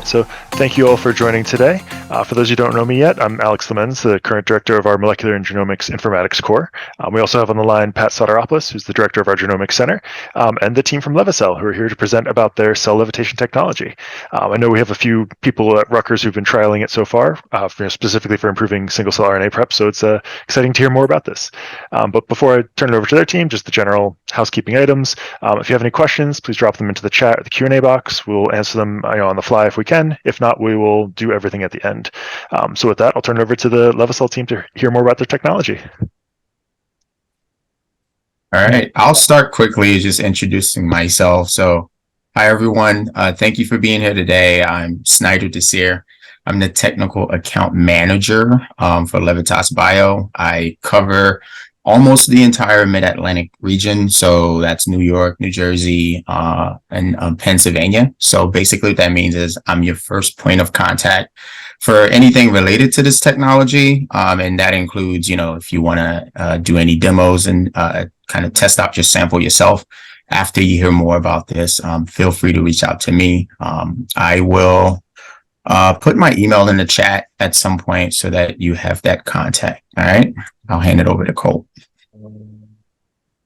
right, so thank you all for joining today. For those who don't know me yet, I'm Alex Lemens, the current director of our Molecular and Genomics Informatics core. We also have on the line Pat Soteropoulos, who's the director of our Genomics Center, and the team from LeviCell, who are here to present about their Cell Levitation technology. I know we have a few people at Rutgers who've been trialing it so far, specifically for improving single-cell RNA prep, so it's exciting to hear more about this. But before I turn it over to their team, just the general housekeeping items. If you have any questions, please drop them into the chat or the Q&A box. We'll answer them on the fly if we can. If not, we will do everything at the end. So with that, I'll turn it over to the LeviCell team to hear more about their technology. All right, I'll start quickly just introducing myself. So hi, everyone. Thank you for being here today. I'm Snyder Desir. I'm the technical account manager for Levitas Bio. I cover almost the entire mid-Atlantic region. So that's New York, New Jersey, and Pennsylvania. So basically what that means is I'm your first point of contact for anything related to this technology. And that includes, if you want to do any demos and kind of test out your sample yourself. After you hear more about this, feel free to reach out to me. I will put my email in the chat at some point so that you have that contact. All right, I'll hand it over to Cole.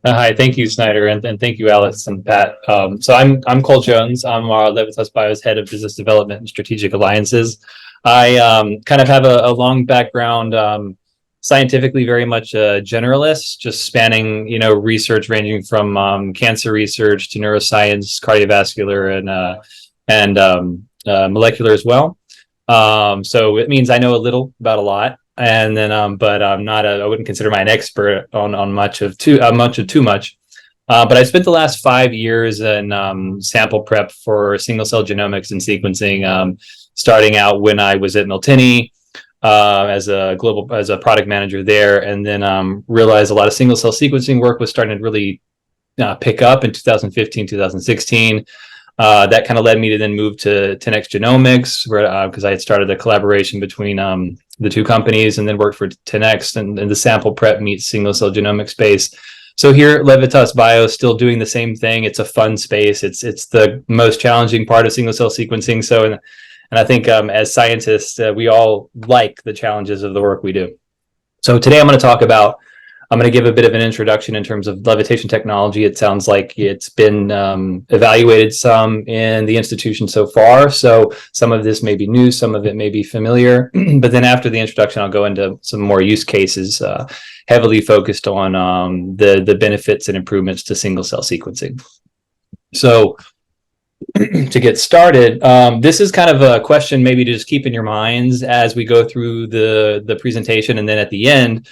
Hi, thank you, Snyder, and thank you, Alex and Pat. So I'm Cole Jones. I'm Levitas Bio's head of business development and strategic alliances. I kind of have a long background, scientifically very much a generalist, just spanning research ranging from cancer research to neuroscience, cardiovascular, and molecular as well. So it means I know a little about a lot. And then, but I'm not I wouldn't consider myself an expert on much of too much. But I spent the last 5 years in sample prep for single cell genomics and sequencing, starting out when I was at Miltenyi as a product manager there, and then realized a lot of single cell sequencing work was starting to really pick up in 2015, 2016. That kind of led me to then move to 10x Genomics, where because I had started a collaboration between the two companies, and then worked for 10x and the sample prep meets single cell genomic space. So here at Levitas Bio, still doing the same thing. It's a fun space. It's the most challenging part of single cell sequencing. So, and I think as scientists, we all like the challenges of the work we do. So today I'm going to give a bit of an introduction in terms of Levitation technology. It sounds like it's been evaluated some in the institution so far. So some of this may be new, some of it may be familiar. But then after the introduction, I'll go into some more use cases, heavily focused on the benefits and improvements to single cell sequencing. So to get started, this is kind of a question maybe to just keep in your minds as we go through the presentation, and then at the end,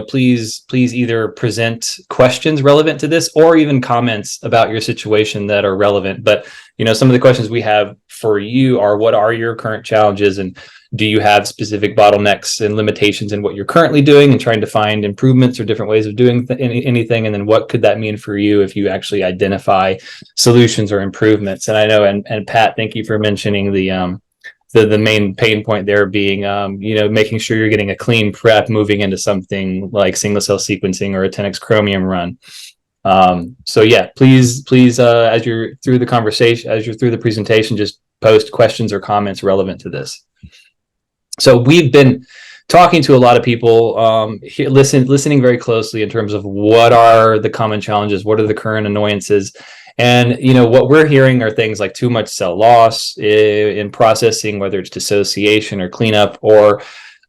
please either present questions relevant to this or even comments about your situation that are relevant. But some of the questions we have for you are: what are your current challenges, and do you have specific bottlenecks and limitations in what you're currently doing and trying to find improvements or different ways of doing anything? And then what could that mean for you if you actually identify solutions or improvements? And I know, and Pat, thank you for mentioning the main pain point there being, making sure you're getting a clean prep moving into something like single cell sequencing or a 10x Chromium run. So yeah, please, as you're through the conversation, as you're through the presentation, just post questions or comments relevant to this. So we've been talking to a lot of people, listening very closely in terms of what are the common challenges, what are the current annoyances. And, what we're hearing are things like too much cell loss in processing, whether it's dissociation or cleanup or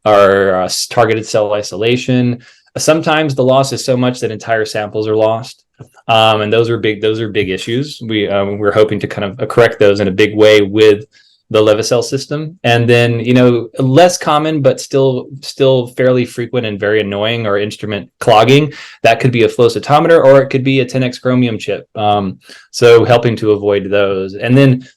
targeted cell isolation. Sometimes the loss is so much that entire samples are lost. And those are big issues. We're hoping to kind of correct those in a big way with the LeviCell system. And then, less common, but still fairly frequent and very annoying, or instrument clogging. That could be a flow cytometer, or it could be a 10x Chromium chip. So helping to avoid those. And then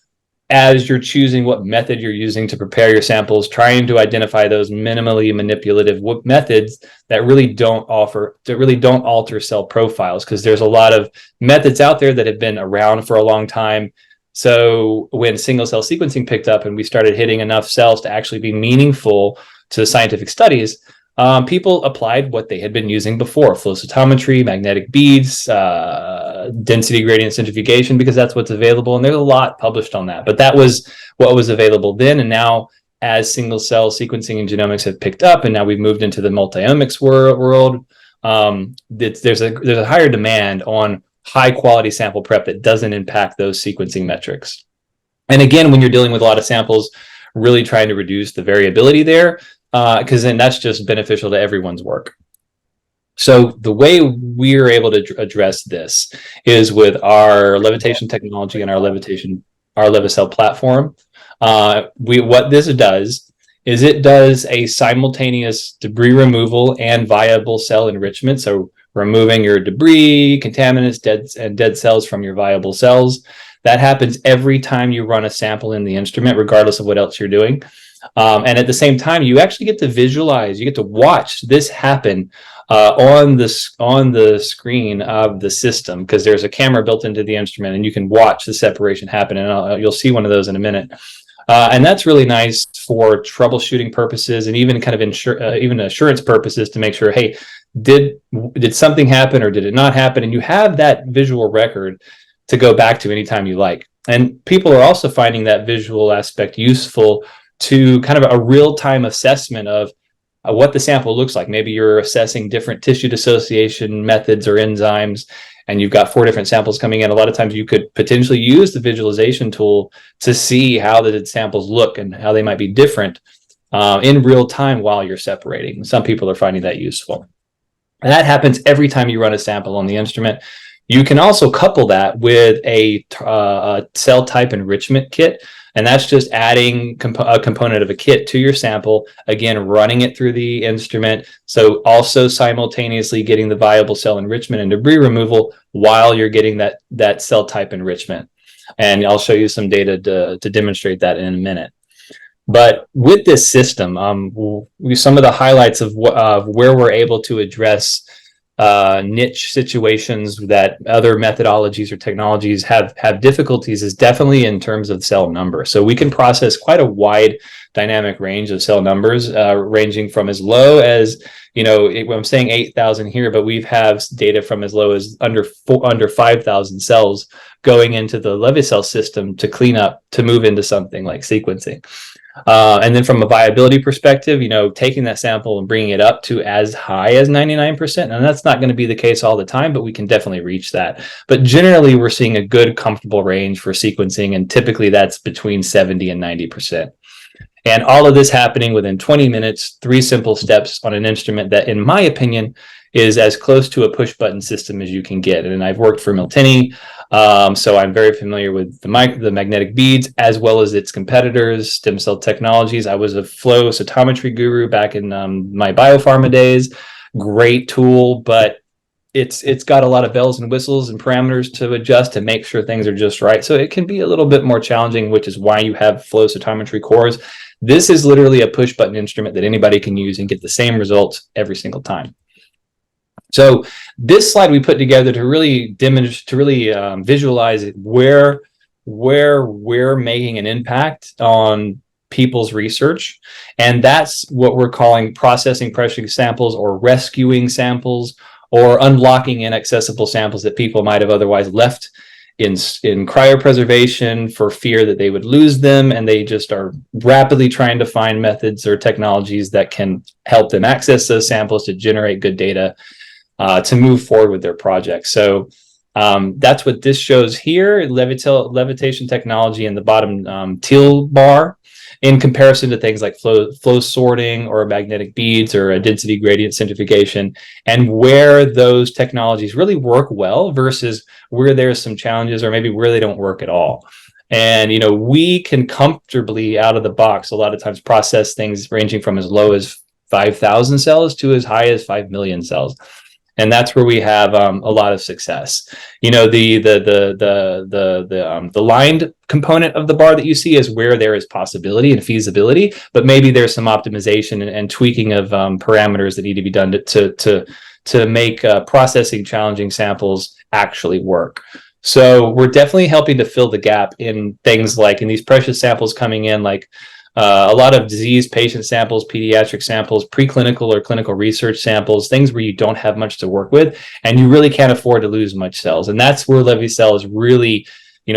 as you're choosing what method you're using to prepare your samples, trying to identify those minimally manipulative methods that really don't alter cell profiles, because there's a lot of methods out there that have been around for a long time. So when single cell sequencing picked up and we started hitting enough cells to actually be meaningful to scientific studies, people applied what they had been using before: flow cytometry, magnetic beads, density gradient centrifugation, because that's what's available. And there's a lot published on that, but that was what was available then. And now, as single cell sequencing and genomics have picked up, and now we've moved into the multi-omics world, there's a higher demand on high quality sample prep that doesn't impact those sequencing metrics. And again, when you're dealing with a lot of samples, really trying to reduce the variability there, because then that's just beneficial to everyone's work. So the way we're able to address this is with our Levitation technology and our LeviCell platform. What this does is it does a simultaneous debris removal and viable cell enrichment. So removing your debris, contaminants, dead cells from your viable cells. That happens every time you run a sample in the instrument, regardless of what else you're doing. And at the same time, you actually get to visualize, you get to watch this happen on the screen of the system, because there's a camera built into the instrument, and you can watch the separation happen. And you'll see one of those in a minute. And that's really nice for troubleshooting purposes, and even kind of even assurance purposes, to make sure, hey, did something happen or did it not happen? And you have that visual record to go back to anytime you like. And people are also finding that visual aspect useful to kind of a real-time assessment of what the sample looks like. Maybe you're assessing different tissue dissociation methods or enzymes, and you've got 4 different samples coming in. A lot of times you could potentially use the visualization tool to see how the samples look and how they might be different in real time while you're separating. Some people are finding that useful. And that happens every time you run a sample on the instrument. You can also couple that with a cell type enrichment kit, and that's just adding a component of a kit to your sample, again, running it through the instrument. So also simultaneously getting the viable cell enrichment and debris removal while you're getting that cell type enrichment. And I'll show you some data to demonstrate that in a minute. But with this system, some of the highlights of where we're able to address niche situations that other methodologies or technologies have difficulties is definitely in terms of cell number. So we can process quite a wide dynamic range of cell numbers, ranging from as low as, I'm saying 8,000 here, but we have data from as low as under 5,000 cells going into the LeviCell system to clean up, to move into something like sequencing. And then from a viability perspective, taking that sample and bringing it up to as high as 99%, and that's not going to be the case all the time, but we can definitely reach that. But generally, we're seeing a good, comfortable range for sequencing, and typically that's between 70 and 90%. And all of this happening within 20 minutes, 3 simple steps on an instrument that, in my opinion, is as close to a push-button system as you can get. And I've worked for Miltenyi, so I'm very familiar with the magnetic beads, as well as its competitors, Stem Cell Technologies. I was a flow cytometry guru back in my biopharma days. Great tool, but it's got a lot of bells and whistles and parameters to adjust to make sure things are just right. So it can be a little bit more challenging, which is why you have flow cytometry cores. This is literally a push-button instrument that anybody can use and get the same results every single time. So this slide we put together to really visualize where we're making an impact on people's research. And that's what we're calling processing pressure samples, or rescuing samples, or unlocking inaccessible samples that people might have otherwise left in cryopreservation for fear that they would lose them. And they just are rapidly trying to find methods or technologies that can help them access those samples to generate good data to move forward with their project. So that's what this shows here: Levitation Technology in the bottom teal bar, in comparison to things like flow sorting or magnetic beads or a density gradient centrifugation, and where those technologies really work well versus where there's some challenges, or maybe where they don't work at all. And we can comfortably, out of the box, a lot of times process things ranging from as low as 5,000 cells to as high as 5 million cells. And that's where we have a lot of success. The lined component of the bar that you see is where there is possibility and feasibility, but maybe there's some optimization and tweaking of parameters that need to be done to make processing challenging samples actually work. So we're definitely helping to fill the gap in things like, in these precious samples coming in, like a lot of disease patient samples, pediatric samples, preclinical or clinical research samples, things where you don't have much to work with, and you really can't afford to lose much cells. And that's where LeviCell is really,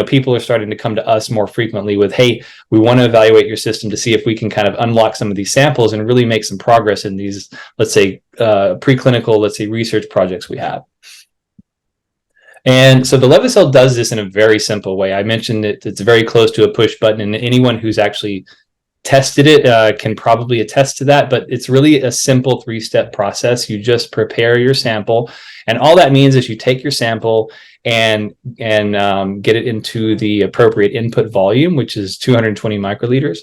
people are starting to come to us more frequently with, hey, we want to evaluate your system to see if we can kind of unlock some of these samples and really make some progress in these, let's say, preclinical, let's say, research projects we have. And so the LeviCell does this in a very simple way. I mentioned it's very close to a push button, and anyone who's actually tested it can probably attest to that, but it's really a simple 3-step process. You just prepare your sample, and all that means is you take your sample and get it into the appropriate input volume, which is 220 microliters.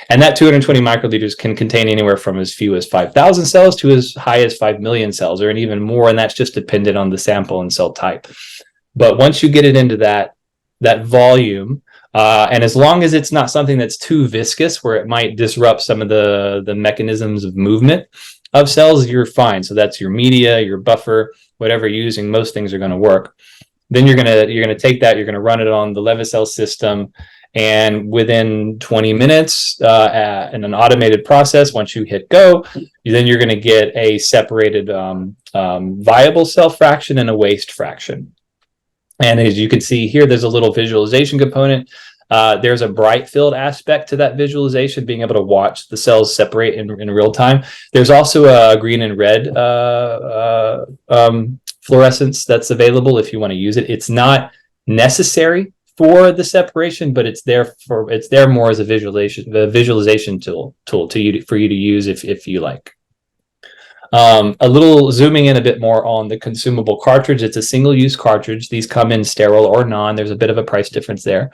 And that 220 microliters can contain anywhere from as few as 5,000 cells to as high as 5 million cells, or even more, and that's just dependent on the sample and cell type. But once you get it into that volume, and as long as it's not something that's too viscous where it might disrupt some of the mechanisms of movement of cells, you're fine. So that's your media, your buffer, whatever you're using, most things are going to work. Then you're gonna take that, you're gonna run it on the LeviCell system, and within 20 minutes in an automated process, once you hit go, then you're gonna get a separated viable cell fraction and a waste fraction. And as you can see here, there's a little visualization component. There's a bright field aspect to that visualization, being able to watch the cells separate in real time. There's also a green and red fluorescence that's available if you want to use it. It's not necessary for the separation, but it's there more as a visualization tool for you to use if you like. A little zooming in a bit more on the consumable cartridge. It's a single-use cartridge. These come in sterile or non. There's a bit of a price difference there.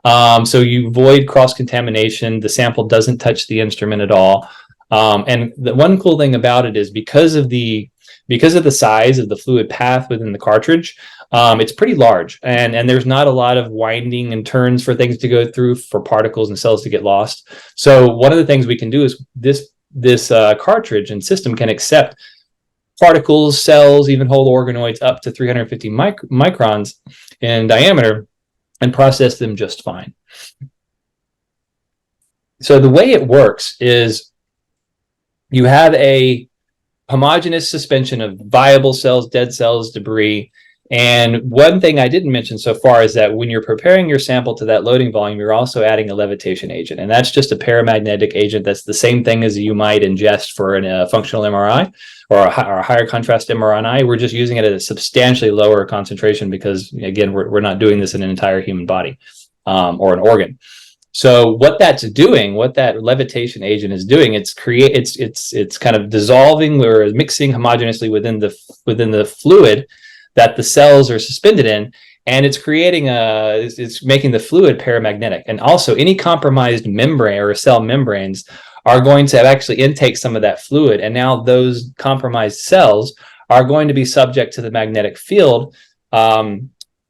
So you avoid cross-contamination. The sample doesn't touch the instrument at all. And the one cool thing about it is because of the size of the fluid path within the cartridge, it's pretty large, and there's not a lot of winding and turns for things to go through for particles and cells to get lost. So one of the things we can do is this cartridge and system can accept particles, cells, even whole organoids up to 350 microns in diameter and process them just fine. So the way it works is you have a homogeneous suspension of viable cells, dead cells, debris. And one thing I didn't mention so far is that when you're preparing your sample to that loading volume, you're also adding a levitation agent. And that's just a paramagnetic agent. That's the same thing as you might ingest for a functional MRI or a higher contrast MRI. We're just using it at a substantially lower concentration because, again, we're not doing this in an entire human body or an organ. So what that's doing, what that levitation agent is doing, it's kind of dissolving or mixing homogeneously within the fluid that the cells are suspended in, and it's making the fluid paramagnetic. And also any compromised membrane or cell membranes are going to actually intake some of that fluid, and now those compromised cells are going to be subject to the magnetic field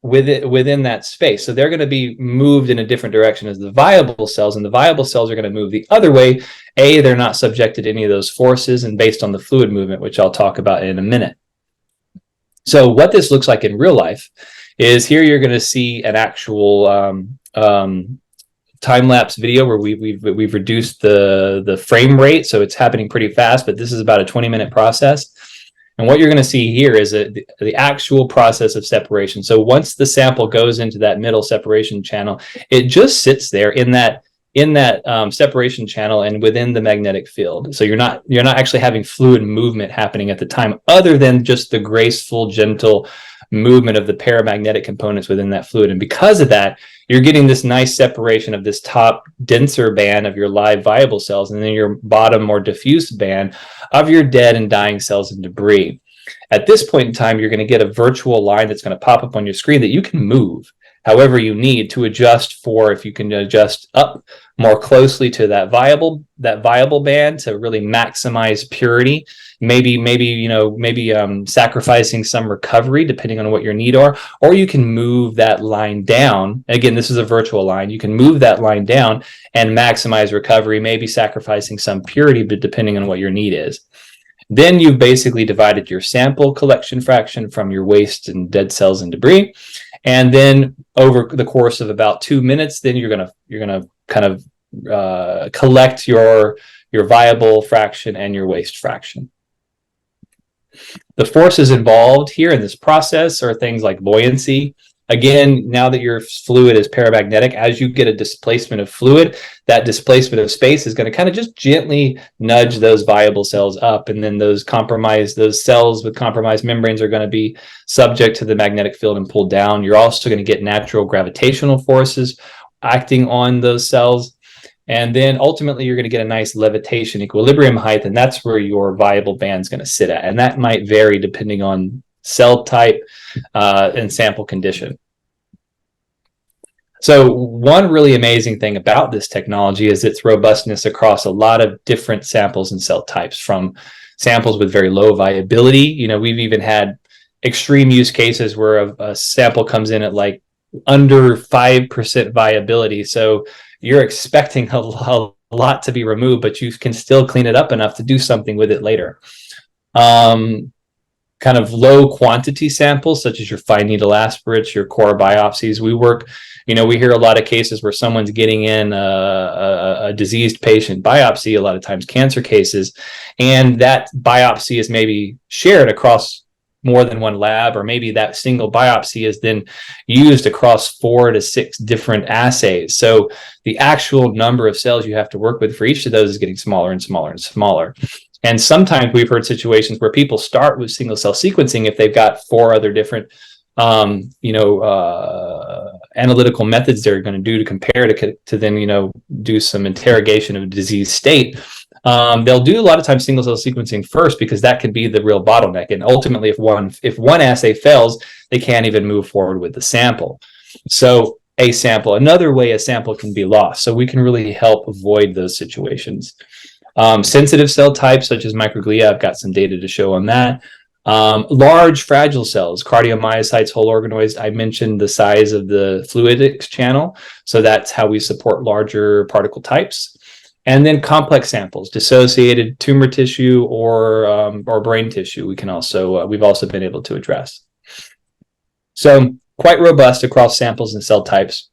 within that space. So they're going to be moved in a different direction as the viable cells, and the viable cells are going to move the other way. They're not subjected to any of those forces, and based on the fluid movement, which I'll talk about in a minute. So what this looks like in real life is here you're going to see an actual time-lapse video where we've reduced the frame rate, so it's happening pretty fast, but this is about a 20-minute process. And what you're going to see here is the actual process of separation. So once the sample goes into that middle separation channel, it just sits there in that separation channel and within the magnetic field. So you're not actually having fluid movement happening at the time, other than just the graceful, gentle movement of the paramagnetic components within that fluid. And because of that, you're getting this nice separation of this top denser band of your live viable cells, and then your bottom more diffuse band of your dead and dying cells and debris. At this point in time, you're going to get a virtual line that's going to pop up on your screen that you can move however you need to adjust for. If you can adjust up more closely to that viable band to really maximize purity, maybe sacrificing some recovery depending on what your need are, or you can move that line down. Again, this is a virtual line. You can move that line down and maximize recovery, maybe sacrificing some purity, but depending on what your need is. Then you've basically divided your sample collection fraction from your waste and dead cells and debris. And then over the course of about 2 minutes, then you're gonna kind of collect your viable fraction and your waste fraction. The forces involved here in this process are things like buoyancy. Again, now that your fluid is paramagnetic, as you get a displacement of fluid, that displacement of space is going to kind of just gently nudge those viable cells up. And then those cells with compromised membranes are going to be subject to the magnetic field and pulled down. You're also going to get natural gravitational forces acting on those cells. And then ultimately, you're going to get a nice levitation equilibrium height, and that's where your viable band is going to sit at. And that might vary depending on cell type and sample condition. So one really amazing thing about this technology is its robustness across a lot of different samples and cell types, from samples with very low viability. We've even had extreme use cases where a sample comes in at like under 5% viability. So you're expecting a lot to be removed, but you can still clean it up enough to do something with it later. Kind of low quantity samples, such as your fine needle aspirates, your core biopsies. We hear a lot of cases where someone's getting in a diseased patient biopsy, a lot of times cancer cases, and that biopsy is maybe shared across more than one lab, or maybe that single biopsy is then used across 4 to 6 different assays. So the actual number of cells you have to work with for each of those is getting smaller and smaller and smaller. And sometimes we've heard situations where people start with single cell sequencing if they've got 4 other different analytical methods they're going to do to compare to then do some interrogation of disease state. They'll do a lot of times single cell sequencing first, because that could be the real bottleneck. And ultimately, if one assay fails, they can't even move forward with the sample. So another way a sample can be lost. So we can really help avoid those situations. Sensitive cell types such as microglia, I've got some data to show on that. Large fragile cells, cardiomyocytes, whole organoids. I mentioned the size of the fluidics channel, so that's how we support larger particle types. And then complex samples, dissociated tumor tissue or brain tissue. We've also been able to address. So quite robust across samples and cell types.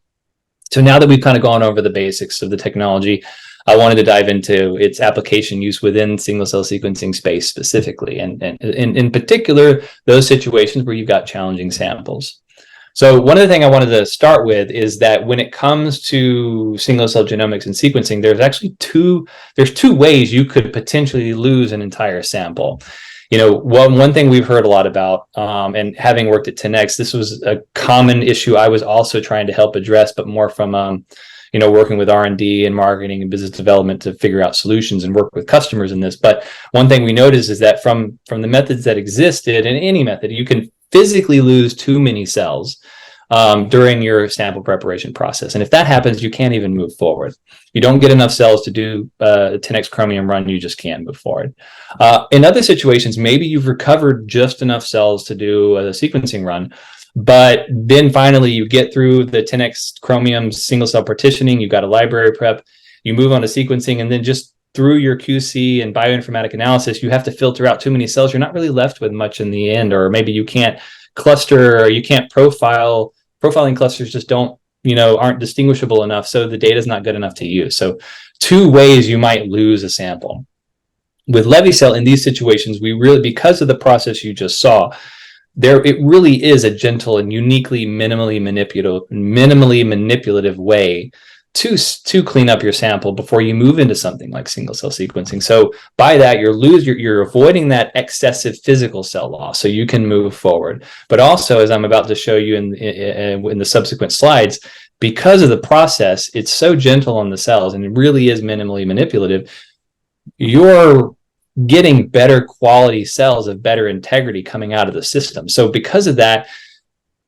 So now that we've kind of gone over the basics of the technology, I wanted to dive into its application use within single cell sequencing space specifically, and in particular, those situations where you've got challenging samples. So one of the things I wanted to start with is that when it comes to single cell genomics and sequencing, there's actually two ways you could potentially lose an entire sample. One thing we've heard a lot about, and having worked at 10x, this was a common issue I was also trying to help address, but more from working with R&D and marketing and business development to figure out solutions and work with customers in this. But one thing we noticed is that from the methods that existed, in any method, you can physically lose too many cells during your sample preparation process. And if that happens, you can't even move forward. You don't get enough cells to do a 10x Chromium run, you just can't move forward. In other situations, maybe you've recovered just enough cells to do a sequencing run, but then finally you get through the 10x Chromium single cell partitioning, you've got a library prep, you move on to sequencing, and then just through your QC and bioinformatic analysis, you have to filter out too many cells. You're not really left with much in the end, or maybe you can't cluster, or you can't profile. Profiling clusters just aren't distinguishable enough, so the data is not good enough to use. So 2 ways you might lose a sample. With LeviCell, in these situations, we really, because of the process you just saw, it really is a gentle and uniquely minimally manipulative way to clean up your sample before you move into something like single cell sequencing. So by that, you're avoiding that excessive physical cell loss, so you can move forward. But also, as I'm about to show you in the subsequent slides, because of the process, it's so gentle on the cells and it really is minimally manipulative, you're getting better quality cells of better integrity coming out of the system. So because of that,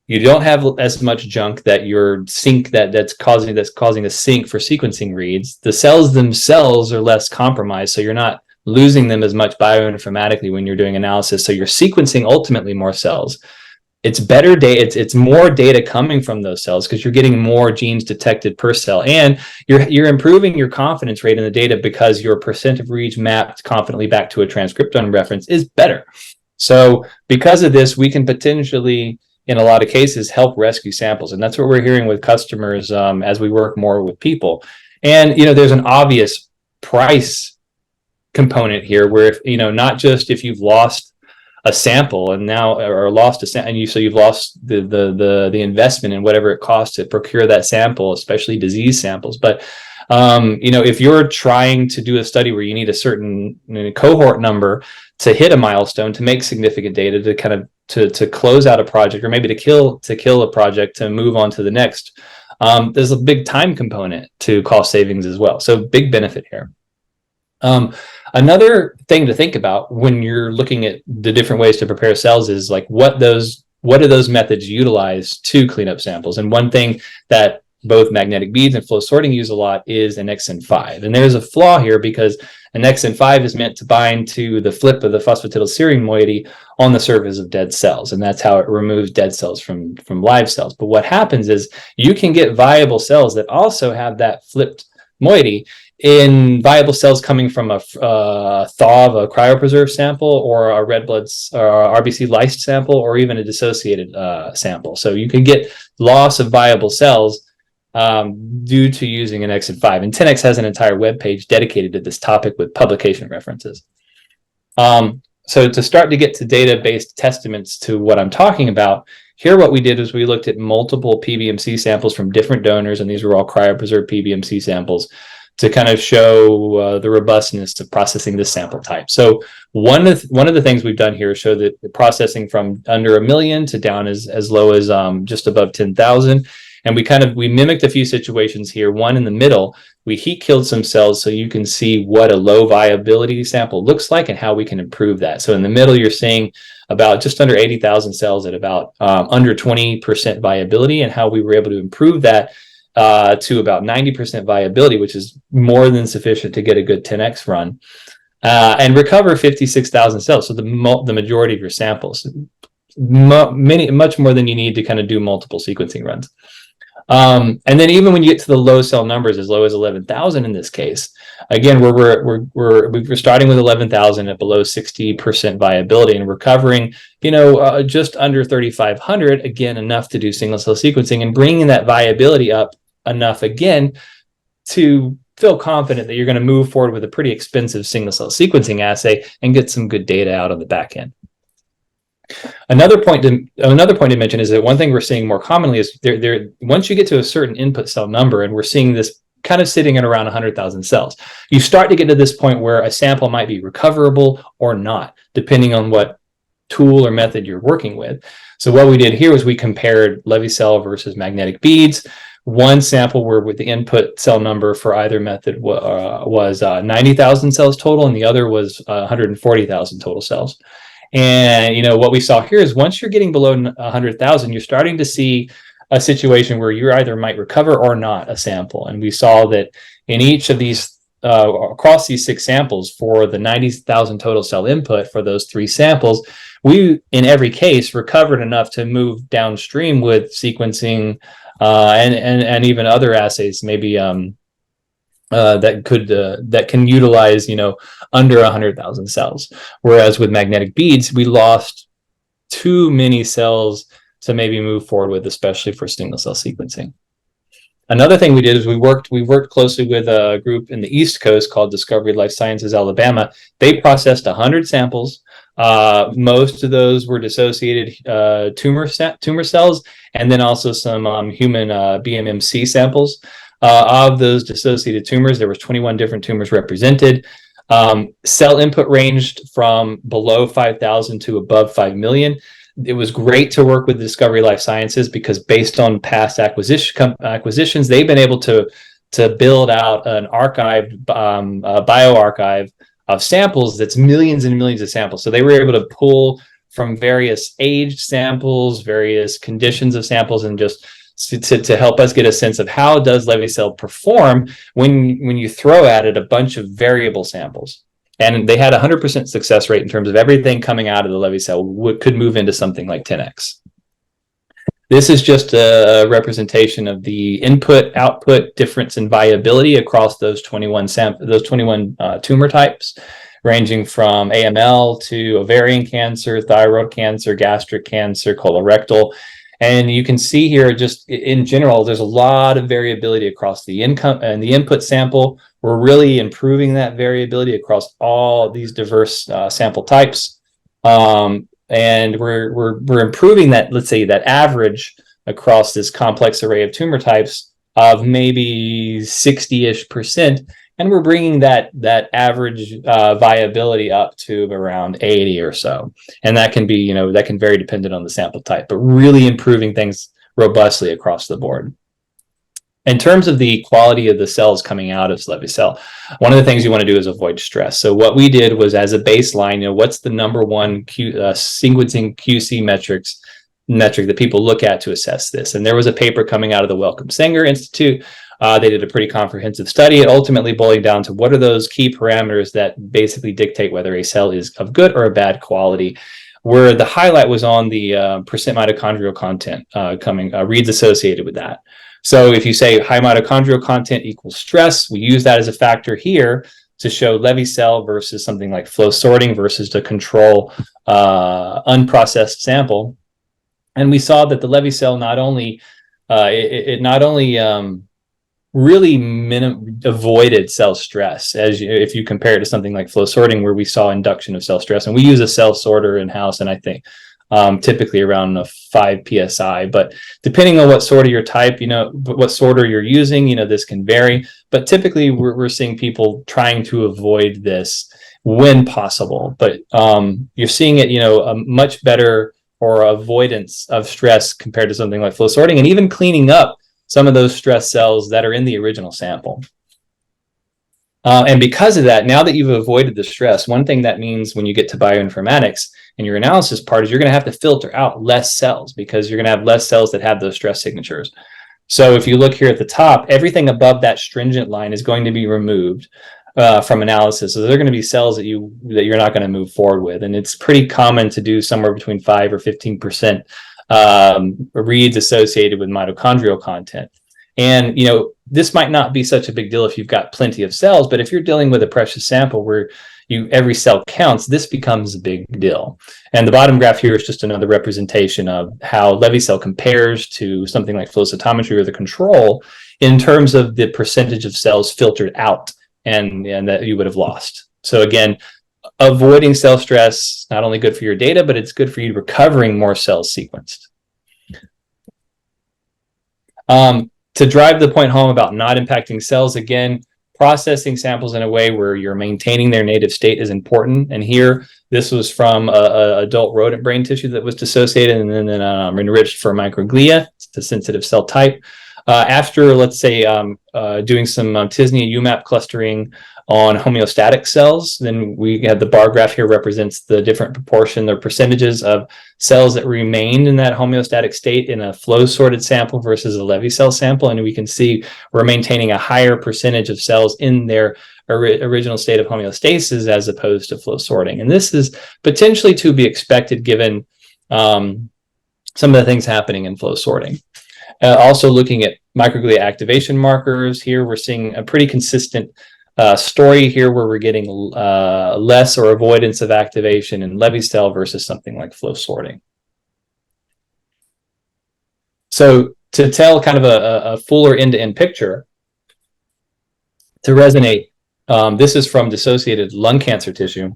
you don't have as much junk that your sink that's causing a sink for sequencing reads. The cells themselves are less compromised, so you're not losing them as much bioinformatically when you're doing analysis. So you're sequencing ultimately more cells. It's better data. It's more data coming from those cells because you're getting more genes detected per cell, and you're improving your confidence rate in the data because your percent of reads mapped confidently back to a transcriptome reference is better. So because of this, we can potentially, in a lot of cases, help rescue samples, and that's what we're hearing with customers as we work more with people. And, there's an obvious price component here where, if, not just if you've lost a sample and now, or lost a sample, and so you've lost the investment in whatever it costs to procure that sample, especially disease samples. But, if you're trying to do a study where you need a certain cohort number to hit a milestone, to make significant data, to kind of to close out a project, or maybe to kill a project to move on to the next, there's a big time component to cost savings as well. So big benefit here. Another thing to think about when you're looking at the different ways to prepare cells is like what do those methods utilize to clean up samples? And one thing that both magnetic beads and flow sorting use a lot is an XN5. And there's a flaw here because an XN5 is meant to bind to the flip of the phosphatidylserine moiety on the surface of dead cells. And that's how it removes dead cells from live cells. But what happens is you can get viable cells that also have that flipped moiety in viable cells coming from a thaw of a cryopreserved sample, or a red blood RBC lysed sample, or even a dissociated sample. So you can get loss of viable cells due to using an XN5. And 10X has an entire web page dedicated to this topic with publication references. So to start to get to data-based testaments to what I'm talking about, here what we did is we looked at multiple PBMC samples from different donors, and these were all cryopreserved PBMC samples, to kind of show the robustness of processing this sample type. So one of the things we've done here is show that the processing from under 1 million to down as low as just above 10,000. And we mimicked a few situations here. One in the middle, we heat killed some cells so you can see what a low viability sample looks like and how we can improve that. So in the middle, you're seeing about just under 80,000 cells at about under 20% viability, and how we were able to improve that to about 90% viability, which is more than sufficient to get a good 10x run, and recover 56,000 cells. So the majority of your samples, much more than you need to kind of do multiple sequencing runs. And then even when you get to the low cell numbers, as low as 11,000 in this case, again, we're starting with 11,000 at below 60% viability, and we're covering, just under 3,500, again, enough to do single cell sequencing, and bringing that viability up enough again to feel confident that you're going to move forward with a pretty expensive single cell sequencing assay and get some good data out on the back end. Another point to mention is that one thing we're seeing more commonly is once you get to a certain input cell number, and we're seeing this kind of sitting at around 100,000 cells, you start to get to this point where a sample might be recoverable or not, depending on what tool or method you're working with. So what we did here was we compared LeviCell versus magnetic beads. One sample where with the input cell number for either method was 90,000 cells total, and the other was 140,000 total cells. And what we saw here is once you're getting below 100,000, you're starting to see a situation where you either might recover or not a sample. And we saw that in each of these, across these 6 samples, for the 90,000 total cell input for those 3 samples, we, in every case, recovered enough to move downstream with sequencing and even other assays, maybe that can utilize under 100,000 cells. Whereas with magnetic beads, we lost too many cells to maybe move forward with, especially for single cell sequencing. Another thing we did is we worked closely with a group in the East Coast called Discovery Life Sciences Alabama. They processed 100 samples. Most of those were dissociated tumor cells, and then also some human BMMC samples. Of those dissociated tumors, there was 21 different tumors represented. Cell input ranged from below 5,000 to above 5 million. It was great to work with Discovery Life Sciences because based on past acquisitions, they've been able to build out an archive, bioarchive of samples that's millions and millions of samples. So they were able to pull from various aged samples, various conditions of samples, and just to help us get a sense of how does LeviCell perform when you throw at it a bunch of variable samples. And they had 100% success rate in terms of everything coming out of the LeviCell could move into something like 10x. This is just a representation of the input-output difference in viability across those 21 tumor types, ranging from AML to ovarian cancer, thyroid cancer, gastric cancer, colorectal. And you can see here, just in general, there's a lot of variability across the income and the input sample. We're really improving that variability across all these diverse sample types. And we're improving that, let's say, that average across this complex array of tumor types of maybe 60-ish%. And we're bringing that average viability up to around 80 or so. And that can be, that can vary dependent on the sample type, but really improving things robustly across the board. In terms of the quality of the cells coming out of LeviCell, one of the things you want to do is avoid stress. So what we did was, as a baseline, what's the number one sequencing QC metric that people look at to assess this? And there was a paper coming out of the Wellcome Sanger Institute. They did a pretty comprehensive study, ultimately boiling down to what are those key parameters that basically dictate whether a cell is of good or a bad quality, where the highlight was on the percent mitochondrial content reads associated with that. So if you say high mitochondrial content equals stress, we use that as a factor here to show LeviCell versus something like flow sorting versus to control unprocessed sample. And we saw that the LeviCell not only really avoided cell stress, if you compare it to something like flow sorting, where we saw induction of cell stress. And we use a cell sorter in-house, and I think typically around a 5 psi. But depending on what sorter your type, what sorter you're using, this can vary. But typically we're seeing people trying to avoid this when possible. But you're seeing it, a much better or avoidance of stress compared to something like flow sorting, and even cleaning up some of those stress cells that are in the original sample. And because of that, now that you've avoided the stress, one thing that means when you get to bioinformatics and your analysis part is you're going to have to filter out less cells, because you're going to have less cells that have those stress signatures. So if you look here at the top, everything above that stringent line is going to be removed from analysis. So they're going to be cells that you're not going to move forward with. And it's pretty common to do somewhere between 5 or 15% reads associated with mitochondrial content. And, this might not be such a big deal if you've got plenty of cells, but if you're dealing with a precious sample where every cell counts, this becomes a big deal. And the bottom graph here is just another representation of how LeviCell compares to something like flow cytometry or the control in terms of the percentage of cells filtered out and that you would have lost. So again, avoiding cell stress, not only good for your data, but it's good for you recovering more cells sequenced. To drive the point home about not impacting cells, again, processing samples in a way where you're maintaining their native state is important. And here, this was from adult rodent brain tissue that was dissociated and then enriched for microglia. It's a sensitive cell type. After, let's say, doing some Tisnea UMAP clustering on homeostatic cells, then we have the bar graph here represents the different proportion or percentages of cells that remained in that homeostatic state in a flow sorted sample versus a LeviCell sample. And we can see we're maintaining a higher percentage of cells in their original state of homeostasis as opposed to flow sorting. And this is potentially to be expected given some of the things happening in flow sorting. Also looking at microglia activation markers, here we're seeing a pretty consistent story here where we're getting less or avoidance of activation in LeviCell versus something like flow sorting. So to tell kind of a fuller end-to-end picture, to resonate, this is from dissociated lung cancer tissue.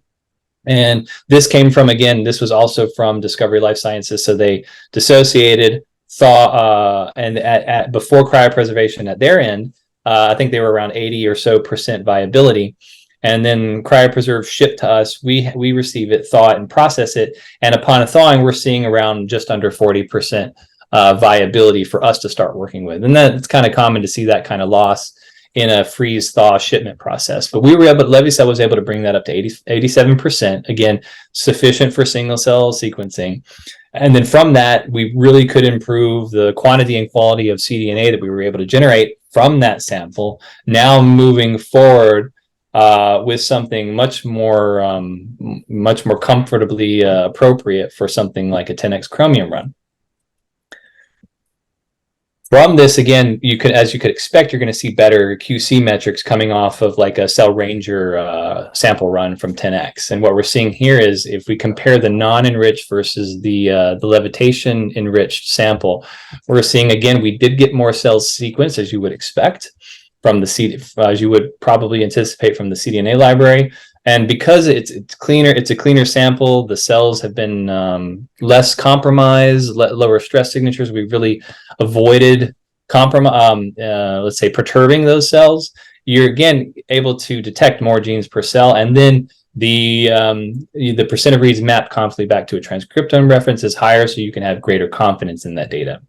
And this came from, again, this was also from Discovery Life Sciences. So they dissociated, thaw, and before cryopreservation at their end, I think they were around 80 or so % viability. And then cryopreserve shipped to us. We receive it, thaw it, and process it. And upon a thawing, we're seeing around just under 40% viability for us to start working with. And that's kind of common to see that kind of loss in a freeze thaw shipment process. But LeviCell was able to bring that up to 87%. Again, sufficient for single cell sequencing. And then from that, we really could improve the quantity and quality of cDNA that we were able to generate from that sample. Now moving forward with something much more comfortably appropriate for something like a 10x Chromium run. From this, again, as you could expect, you're going to see better QC metrics coming off of like a Cell Ranger sample run from 10x. And what we're seeing here is if we compare the non-enriched versus the Levitation enriched sample, we're seeing, again, we did get more cells sequenced, as you would expect from the as you would probably anticipate from the cDNA library. And because it's cleaner, it's a cleaner sample, the cells have been less compromised, lower stress signatures. We've really avoided let's say perturbing those cells. You're again able to detect more genes per cell, and then the percent of reads mapped confidently back to a transcriptome reference is higher, so you can have greater confidence in that data.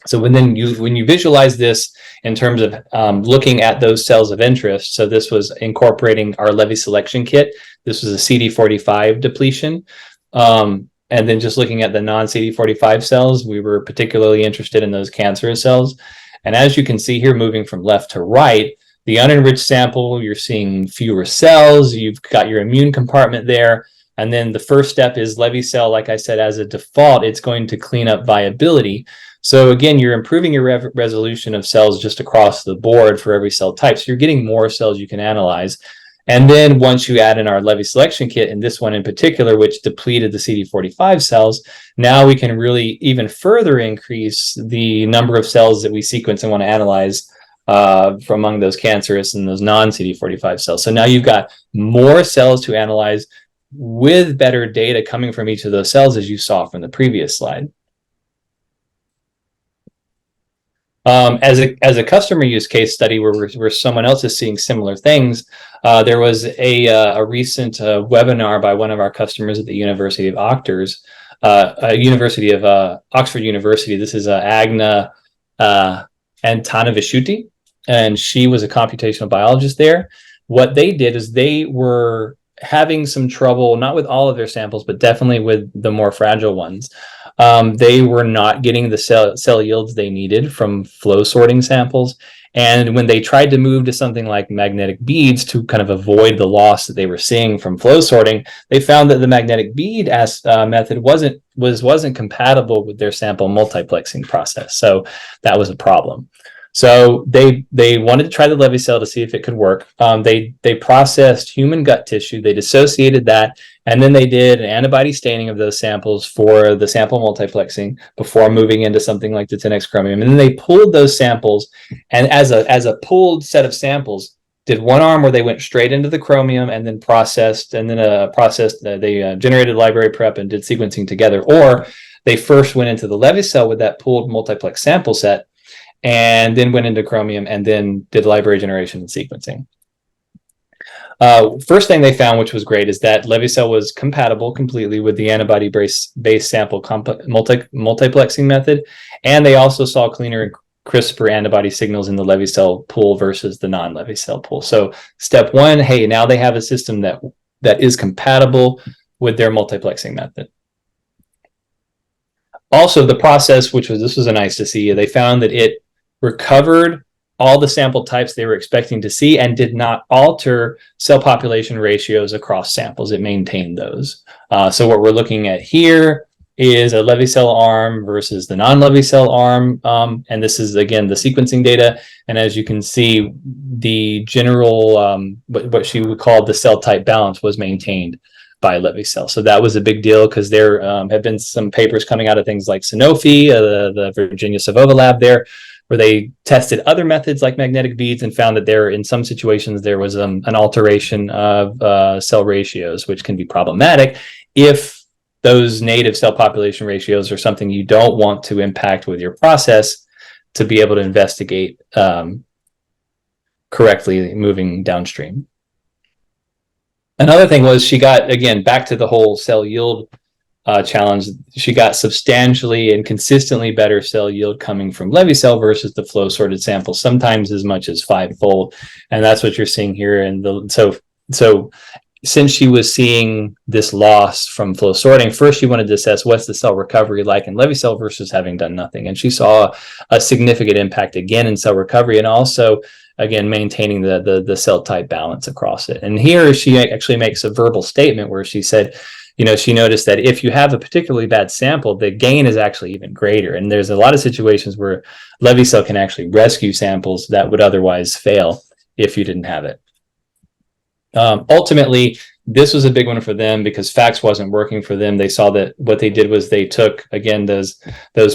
So when you visualize this in terms of looking at those cells of interest, so this was incorporating our Levi selection kit. This was a CD45 depletion. And then just looking at the non-CD45 cells, we were particularly interested in those cancerous cells. And as you can see here, moving from left to right, the unenriched sample, you're seeing fewer cells. You've got your immune compartment there. And then the first step is LeviCell. Like I said, as a default, it's going to clean up viability. So again, you're improving your resolution of cells just across the board for every cell type. So you're getting more cells you can analyze. And then once you add in our Levi selection kit, and this one in particular, which depleted the CD45 cells, now we can really even further increase the number of cells that we sequence and want to analyze from among those cancerous and those non-CD45 cells. So now you've got more cells to analyze with better data coming from each of those cells, as you saw from the previous slide. As a customer use case study where someone else is seeing similar things, there was a recent webinar by one of our customers at the University of Oxford University. This is Agna Antanavishuti, and she was a computational biologist there. What they did is they were having some trouble, not with all of their samples, but definitely with the more fragile ones. They were not getting the cell yields they needed from flow sorting samples. And when they tried to move to something like magnetic beads to kind of avoid the loss that they were seeing from flow sorting, they found that the magnetic bead method wasn't compatible with their sample multiplexing process. So that was a problem. So they wanted to try the LeviCell to see if it could work. They processed human gut tissue, they dissociated that, and then they did an antibody staining of those samples for the sample multiplexing before moving into something like the 10x chromium. And then they pulled those samples, and as a pooled set of samples, did one arm where they went straight into the chromium and then processed, and then they generated library prep and did sequencing together. Or they first went into the LeviCell with that pooled multiplex sample set, and then went into chromium and then did library generation and sequencing. First thing they found, which was great, is that LeviCell was compatible completely with the antibody-based sample multiplexing method, and they also saw cleaner CRISPR antibody signals in the LeviCell pool versus the non-LeviCell pool. So step one, hey, now they have a system that is compatible with their multiplexing method. Also, the process, this was nice to see, they found that it recovered all the sample types they were expecting to see and did not alter cell population ratios across samples. It maintained those. So what we're looking at here is a LeviCell arm versus the non-LeviCell arm. And this is, again, the sequencing data. And as you can see, the general, what she would call the cell type balance was maintained by LeviCell. So that was a big deal because there have been some papers coming out of things like Sanofi, the Virginia Savova lab there, where they tested other methods like magnetic beads and found that in some situations there was an alteration of cell ratios, which can be problematic if those native cell population ratios are something you don't want to impact with your process to be able to investigate correctly moving downstream. Another thing was she got, again, back to the whole cell yield challenge, she got substantially and consistently better cell yield coming from LeviCell versus the flow sorted samples, sometimes as much as 5-fold. And that's what you're seeing here. And so since she was seeing this loss from flow sorting, first she wanted to assess what's the cell recovery like in LeviCell versus having done nothing. And she saw a significant impact again in cell recovery, and also again maintaining the cell type balance across it. And here she actually makes a verbal statement where she said, she noticed that if you have a particularly bad sample, the gain is actually even greater. And there's a lot of situations where LeviCell can actually rescue samples that would otherwise fail if you didn't have it. Ultimately, this was a big one for them because FACS wasn't working for them. They saw that what they did was they took, again, those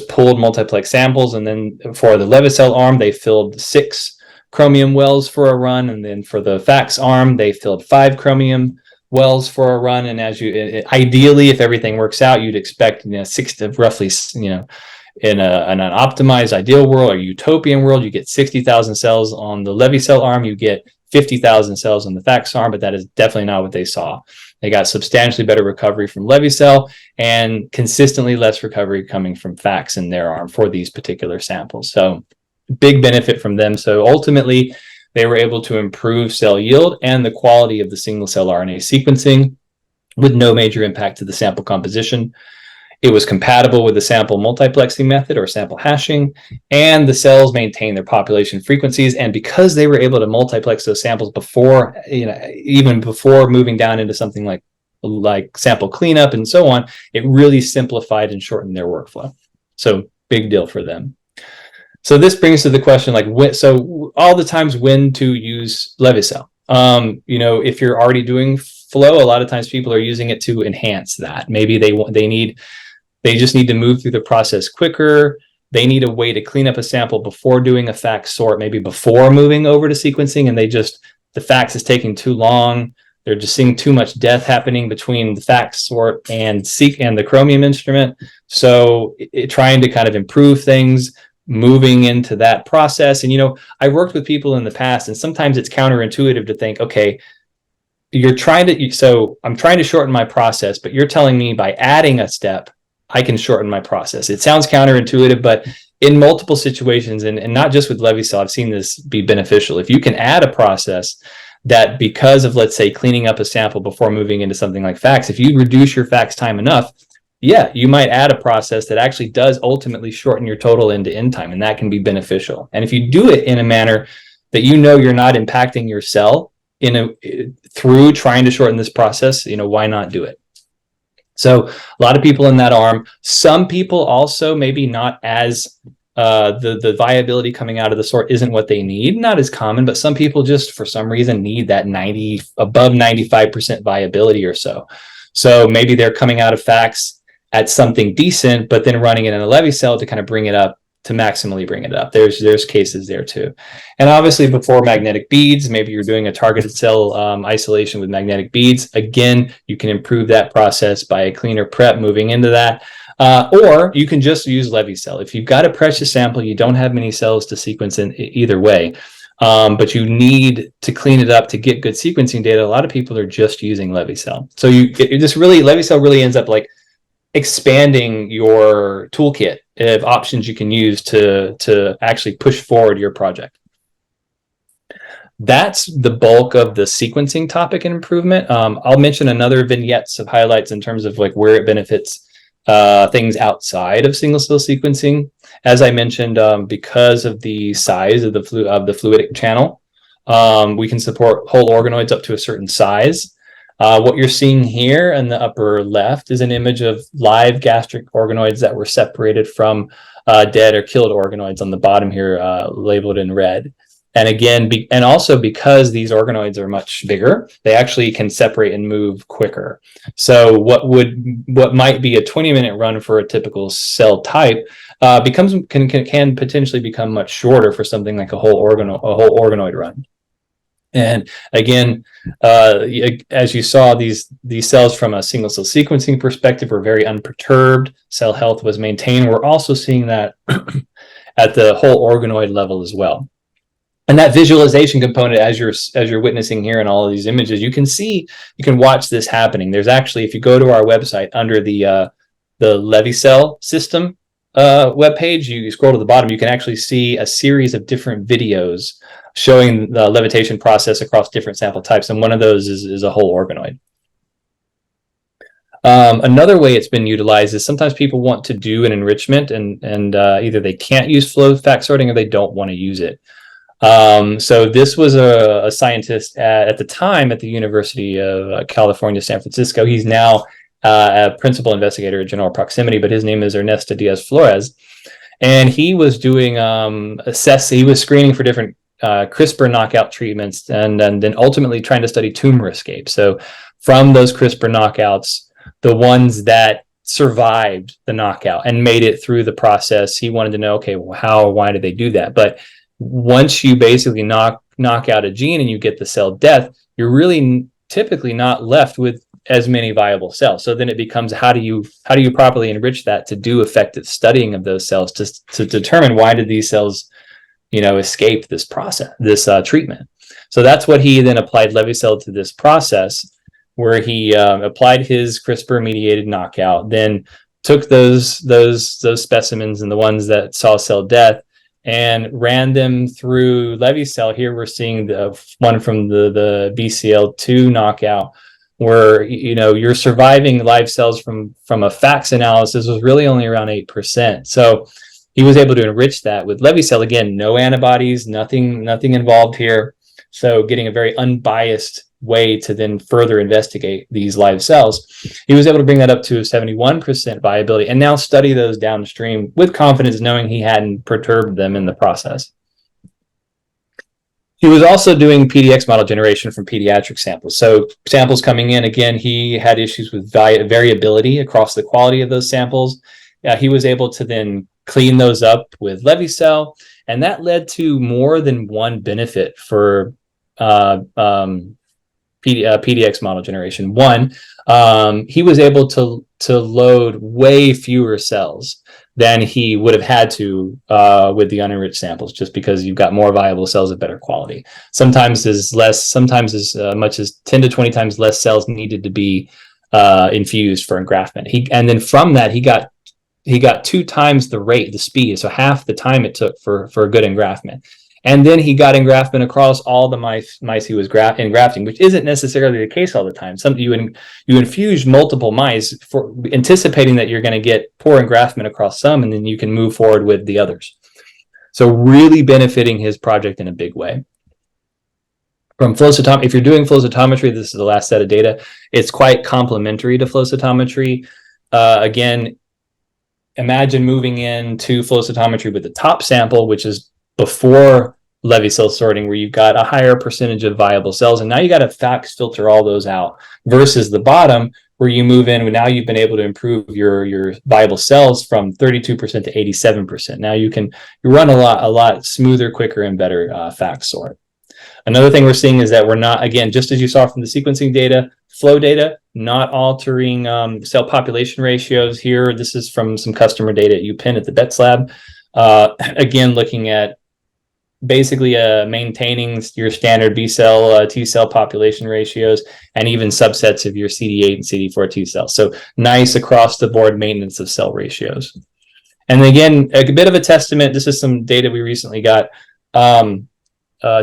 pooled multiplex samples, and then for the LeviCell arm, they filled 6 chromium wells for a run, and then for the FACS arm, they filled 5 chromium wells for a run. And as you ideally, if everything works out, you'd expect 6 to roughly, in an optimized ideal world or utopian world, you get 60,000 cells on the LeviCell arm, you get 50,000 cells on the FACS arm, but that is definitely not what they saw. They got substantially better recovery from LeviCell and consistently less recovery coming from FACS in their arm for these particular samples. So big benefit from them. So ultimately, they were able to improve cell yield and the quality of the single cell RNA sequencing with no major impact to the sample composition. It was compatible with the sample multiplexing method or sample hashing, and the cells maintained their population frequencies. And because they were able to multiplex those samples before, even before moving down into something like sample cleanup and so on, it really simplified and shortened their workflow. So big deal for them. So this brings to the question, all the times when to use LeviCell. If you're already doing flow, a lot of times people are using it to enhance that. Maybe they just need to move through the process quicker. They need a way to clean up a sample before doing a FACS sort, maybe before moving over to sequencing, and the FACS is taking too long. They're just seeing too much death happening between the FACS sort and the chromium instrument. So trying to kind of improve things, moving into that process. And, I worked with people in the past, and sometimes it's counterintuitive to think, okay, I'm trying to shorten my process, but you're telling me by adding a step, I can shorten my process. It sounds counterintuitive, but in multiple situations, and not just with LeviCell, I've seen this be beneficial. If you can add a process that, because of, let's say, cleaning up a sample before moving into something like FACS, if you reduce your FACS time enough, you might add a process that actually does ultimately shorten your total end-to-end time, and that can be beneficial. And if you do it in a manner that you're not impacting your cell through trying to shorten this process, why not do it? So a lot of people in that arm. Some people also maybe not as the viability coming out of the sort isn't what they need, not as common, but some people just for some reason need that above 95% viability or so. So maybe they're coming out of FACS at something decent, but then running it in a LeviCell to kind of bring it up, to maximally bring it up. There's cases there too. And obviously before magnetic beads, maybe you're doing a targeted cell isolation with magnetic beads. Again, you can improve that process by a cleaner prep moving into that. Or you can just use LeviCell. If you've got a precious sample, you don't have many cells to sequence in either way, but you need to clean it up to get good sequencing data. A lot of people are just using LeviCell. So LeviCell really ends up like expanding your toolkit of options you can use to actually push forward your project. That's the bulk of the sequencing topic and improvement. I'll mention another vignettes of highlights in terms of like where it benefits things outside of single cell sequencing. As I mentioned, because of the size of the fluidic channel, we can support whole organoids up to a certain size. What you're seeing here in the upper left is an image of live gastric organoids that were separated from dead or killed organoids on the bottom here, labeled in red. And again, and also because these organoids are much bigger, they actually can separate and move quicker. So what might be a 20-minute run for a typical cell type can potentially become much shorter for something like a whole organoid run. And again, as you saw, these cells from a single cell sequencing perspective were very unperturbed. Cell health was maintained. We're also seeing that at the whole organoid level as well. And that visualization component, as you're witnessing here in all of these images, you can watch this happening. There's actually, if you go to our website under the LeviCell system webpage, you scroll to the bottom, you can actually see a series of different videos showing the levitation process across different sample types, and one of those is a whole organoid. Another way it's been utilized is sometimes people want to do an enrichment, and either they can't use flow FACS sorting or they don't want to use it. So this was a scientist at the time at the University of California, San Francisco. He's now a principal investigator at General Proximity, but his name is Ernesto Diaz Flores. And he was doing he was screening for different CRISPR knockout treatments, and then ultimately trying to study tumor escape. So from those CRISPR knockouts, the ones that survived the knockout and made it through the process, he wanted to know, okay, well, how or why did they do that? But once you basically knock out a gene and you get the cell death, you're really typically not left with as many viable cells. So then it becomes, how do you properly enrich that to do effective studying of those cells to determine why did these cells, escape this process, this treatment. So that's what he then applied LeviCell to this process, where he applied his CRISPR-mediated knockout, then took those specimens and the ones that saw cell death and ran them through LeviCell. Here we're seeing the one from the BCL2 knockout, where your surviving live cells from a FACS analysis was really only around 8%. So he was able to enrich that with LeviCell. Again, no antibodies, nothing involved here. So getting a very unbiased way to then further investigate these live cells. He was able to bring that up to 71% viability and now study those downstream with confidence, knowing he hadn't perturbed them in the process. He was also doing PDX model generation from pediatric samples. So samples coming in, again, he had issues with variability across the quality of those samples. He was able to then clean those up with LeviCell, and that led to more than one benefit for PDX model generation. One, he was able to load way fewer cells than he would have had to with the unenriched samples, just because you've got more viable cells of better quality. Sometimes as much as 10 to 20 times less cells needed to be infused for engraftment. And then from that, he got 2 times the speed, so half the time it took for a good engraftment. And then he got engraftment across all the mice he was engrafting, which isn't necessarily the case all the time. You infuse multiple mice for anticipating that you're going to get poor engraftment across some, and then you can move forward with the others. So really benefiting his project in a big way. From flow cytometry, if you're doing flow cytometry, this is the last set of data. It's quite complementary to flow cytometry. Again, imagine moving into flow cytometry with the top sample, which is before LeviCell sorting, where you've got a higher percentage of viable cells, and now you got to FACS filter all those out, versus the bottom, where you move in, and now you've been able to improve your viable cells from 32% to 87%. Now you run a lot smoother, quicker, and better FACS sort. Another thing we're seeing is that we're not, again, just as you saw from the sequencing data, flow data, not altering cell population ratios here. This is from some customer data at UPenn at the BETS lab. Again, looking at basically maintaining your standard B-cell, T-cell population ratios, and even subsets of your CD8 and CD4 T-cells. So nice across the board maintenance of cell ratios. And again, a bit of a testament, this is some data we recently got,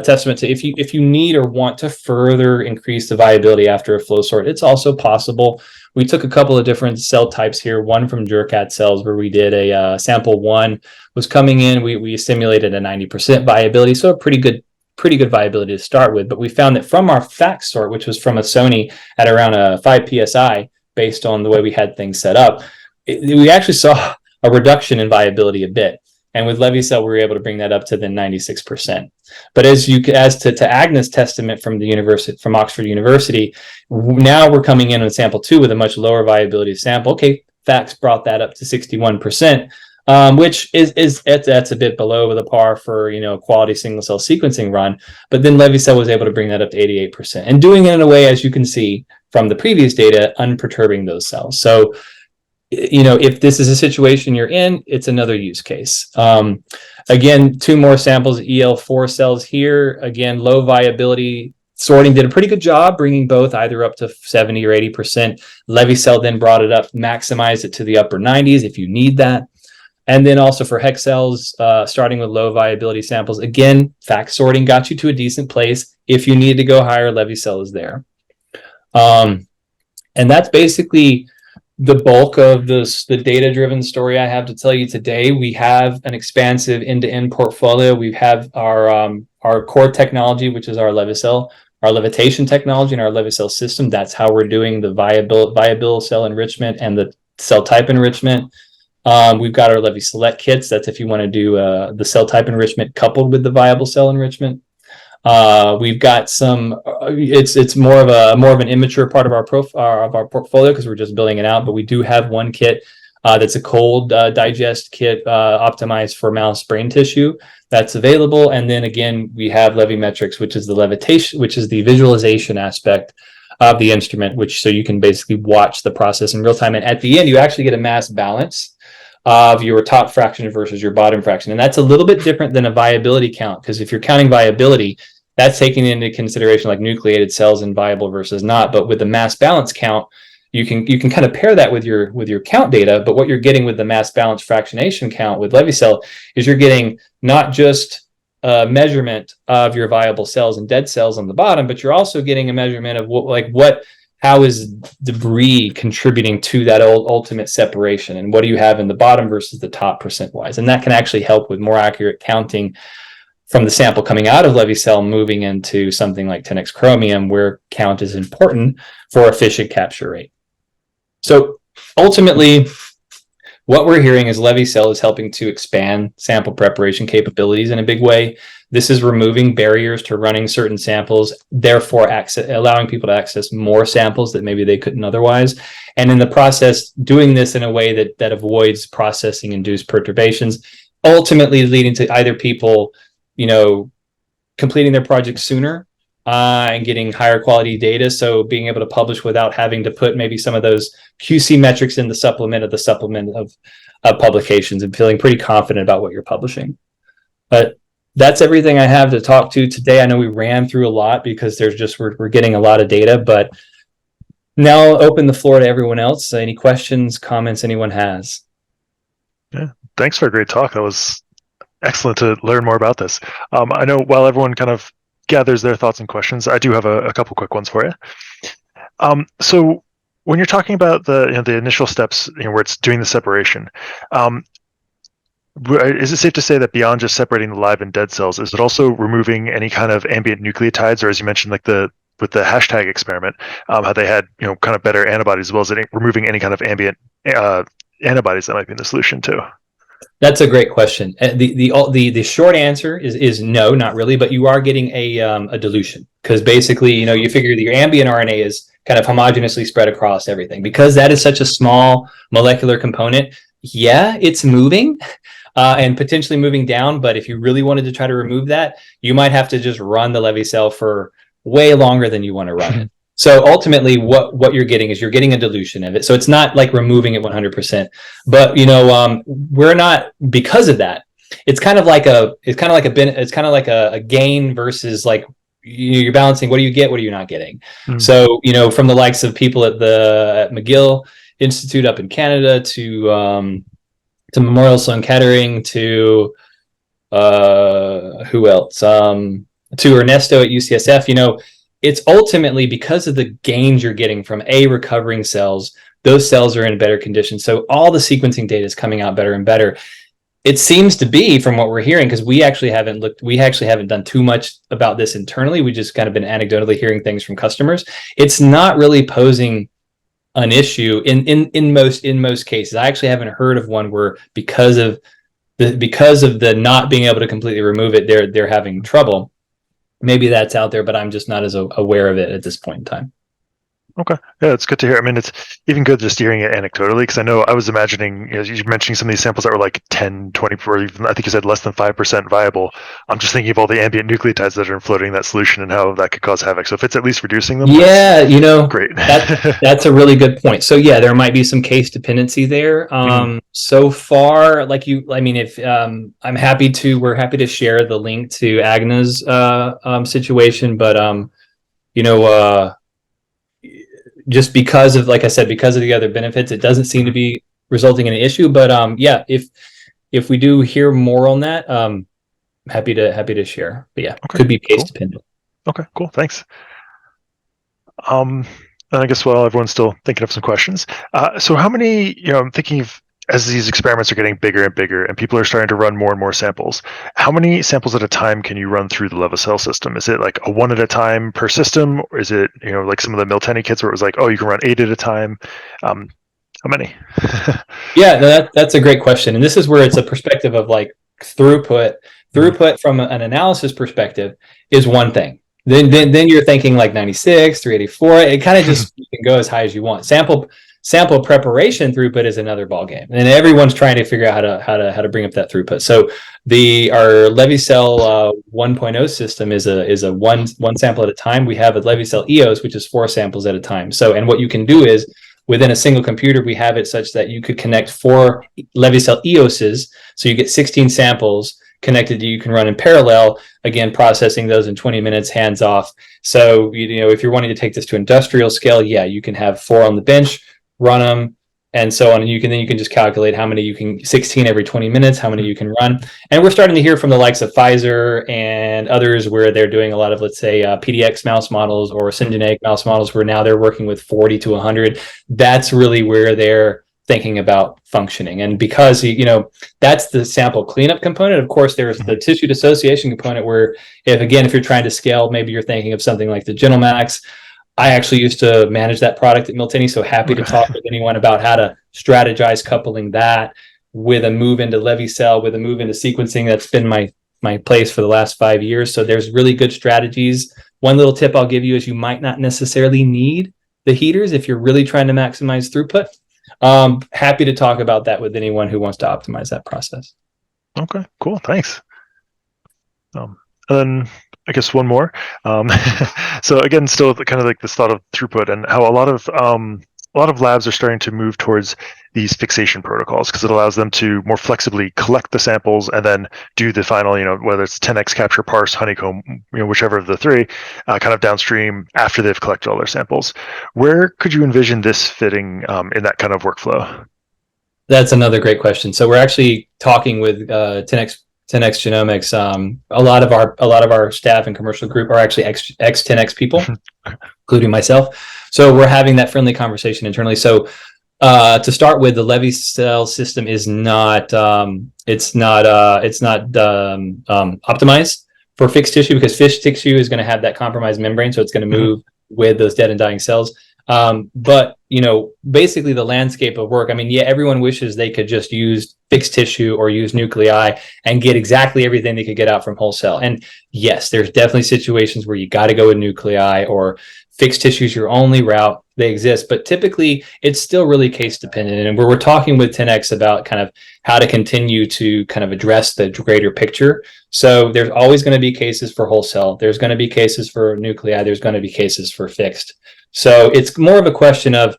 testament to if you need or want to further increase the viability after a flow sort, it's also possible. We took a couple of different cell types here, one from Jurkat cells, where we did a sample 1 was coming in. We simulated a 90% viability, so a pretty good viability to start with. But we found that from our FACS sort, which was from a Sony at around a 5 psi, based on the way we had things set up, we actually saw a reduction in viability a bit. And with LeviCell, we were able to bring that up to the 96%. But as to Agnes' testament from Oxford University, now we're coming in on sample 2 with a much lower viability sample. Okay, FACS brought that up to 61%, which that's a bit below the par for quality single cell sequencing run. But then LeviCell was able to bring that up to 88%, and doing it in a way, as you can see from the previous data, unperturbing those cells. So if this is a situation you're in, it's another use case. Again, 2 more samples, EL4 cells here. Again, low viability sorting did a pretty good job bringing both either up to 70 or 80%. LeviCell then brought it up, maximized it to the upper 90s if you need that. And then also for hex cells, starting with low viability samples, again, FACS sorting got you to a decent place. If you need to go higher, LeviCell is there. And that's basically the bulk of the data-driven story I have to tell you today. We have an expansive end-to-end portfolio. We have our core technology, which is our LeviCell our Levitation technology and our LeviCell system. That's how we're doing the viable cell enrichment and the cell type enrichment. We've got our LeviSelect kits. That's if you want to do the cell type enrichment coupled with the viable cell enrichment. We've got some. It's more of an immature part of our portfolio because we're just building it out. But we do have one kit that's a cold digest kit optimized for mouse brain tissue that's available. And then again, we have Levimetrics, which is the levitation, which is the visualization aspect of the instrument, which so you can basically watch the process in real time. And at the end, you actually get a mass balance of your top fraction versus your bottom fraction. And that's a little bit different than a viability count, because if you're counting viability, that's taking into consideration like nucleated cells and viable versus not. But with the mass balance count, you can kind of pair that with your count data. But what you're getting with the mass balance fractionation count with LeviCell is you're getting not just a measurement of your viable cells and dead cells on the bottom, but you're also getting a measurement of how is debris contributing to that ultimate separation, and what do you have in the bottom versus the top percent wise. And that can actually help with more accurate counting from the sample coming out of LeviCell moving into something like 10x Chromium, where count is important for efficient capture rate. So ultimately, what we're hearing is LeviCell is helping to expand sample preparation capabilities in a big way. This is removing barriers to running certain samples, therefore allowing people to access more samples that maybe they couldn't otherwise. And in the process, doing this in a way that avoids processing-induced perturbations, ultimately leading to either people, completing their project sooner and getting higher quality data. So being able to publish without having to put maybe some of those QC metrics in the supplement of publications, and feeling pretty confident about what you're publishing. But that's everything I have to talk to today. I know we ran through a lot because we're getting a lot of data, but now I'll open the floor to everyone else. Any questions, comments anyone has? Yeah, thanks for a great talk. That was excellent to learn more about this. I know while everyone kind of gathers their thoughts and questions, I do have a couple quick ones for you. So when you're talking about the initial steps, where it's doing the separation, is it safe to say that beyond just separating the live and dead cells, is it also removing any kind of ambient nucleotides, or as you mentioned, like with the hashtag experiment, how they had kind of better antibodies, as well as removing any kind of ambient antibodies that might be in the solution too? That's a great question. The short answer is no, not really, but you are getting a dilution, because basically, you figure that your ambient RNA is kind of homogeneously spread across everything. Because that is such a small molecular component, yeah, it's moving and potentially moving down. But if you really wanted to try to remove that, you might have to just run the LeviCell for way longer than you want to run it. So ultimately, what you're getting is you're getting a dilution of it. So it's not like removing it 100%, but we're not, because of that. It's kind of like a gain versus like you're balancing. What do you get? What are you not getting? So from the likes of people at McGill Institute up in Canada to Memorial Sloan Kettering to who else? To Ernesto at UCSF. It's ultimately because of the gains you're getting from recovering cells. Those cells are in better condition. So all the sequencing data is coming out better and better. It seems to be, from what we're hearing, because we actually haven't done too much about this internally. We just kind of been anecdotally hearing things from customers. It's not really posing an issue in most cases. I actually haven't heard of one where because of the not being able to completely remove it, they're having trouble. Maybe that's out there, but I'm just not as aware of it at this point in time. Okay. Yeah, it's good to hear. I mean, it's even good just hearing it anecdotally, because I know I was imagining, you're mentioning some of these samples that were like 10, 20, or even, I think you said less than 5% viable. I'm just thinking of all the ambient nucleotides that are floating in that solution and how that could cause havoc. So if it's at least reducing them, yeah, great. That's a really good point. So yeah, there might be some case dependency there. So far, if we're happy to share the link to Agna's situation, but just because of, like I said, because of the other benefits, it doesn't seem to be resulting in an issue. But yeah, if we do hear more on that, happy to share. But yeah, okay, could be case dependent. Okay, cool. Thanks. And I guess while everyone's still thinking of some questions, so how many, I'm thinking of as these experiments are getting bigger and bigger and people are starting to run more and more samples, how many samples at a time can you run through the LeviCell system? Is it like a one at a time per system, or is it, like some of the Miltenny kits where it was like, oh, you can run 8 at a time? How many? Yeah, no, that's a great question. And this is where it's a perspective of like throughput. Throughput from an analysis perspective is one thing. Then you're thinking like 96, 384. It kind of just you can go as high as you want. Sample preparation throughput is another ballgame, and everyone's trying to figure out how to bring up that throughput. So our LeviCell 1.0 system is a one sample at a time. We have a LeviCell EOS, which is 4 samples at a time. So, and what you can do is within a single computer, we have it such that you could connect 4 LeviCell EOSs, so you get 16 samples connected. You can run in parallel, again, processing those in 20 minutes, hands off. So, if you're wanting to take this to industrial scale, yeah, you can have 4 on the bench, run them, and so on. And you can just calculate how many 16 every 20 minutes, how many you can run. And we're starting to hear from the likes of Pfizer and others where they're doing a lot of, let's say, PDX mouse models or syngeneic mouse models, where now they're working with 40 to 100. That's really where they're thinking about functioning. And because, that's the sample cleanup component. Of course, there's the tissue dissociation component where if you're trying to scale, maybe you're thinking of something like the Gentlemax. I actually used to manage that product at Miltenny, so happy to talk with anyone about how to strategize coupling that with a move into LeviCell, with a move into sequencing. That's been my place for the last 5 years. So there's really good strategies. One little tip I'll give you is you might not necessarily need the heaters if you're really trying to maximize throughput. Happy to talk about that with anyone who wants to optimize that process. Okay, cool. Thanks. And then I guess one more. So again, still kind of like this thought of throughput and how a lot of labs are starting to move towards these fixation protocols because it allows them to more flexibly collect the samples and then do the final, whether it's 10x capture, parse, honeycomb, whichever of the 3, kind of downstream after they've collected all their samples. Where could you envision this fitting in that kind of workflow? That's another great question. So we're actually talking with 10x Genomics. A lot of our staff and commercial group are actually ex 10x people, including myself. So we're having that friendly conversation internally. So to start with, the LeviCell system is not optimized for fixed tissue because fixed tissue is going to have that compromised membrane, so it's going to move with those dead and dying cells. But basically the landscape of work, everyone wishes they could just use fixed tissue or use nuclei and get exactly everything they could get out from whole cell. And yes, there's definitely situations where you got to go with nuclei, or fixed tissue is your only route. They exist, but typically it's still really case dependent. And we're talking with 10x about kind of how to continue to kind of address the greater picture. So there's always going to be cases for whole cell. There's going to be cases for nuclei. There's going to be cases for fixed. So it's more of a question of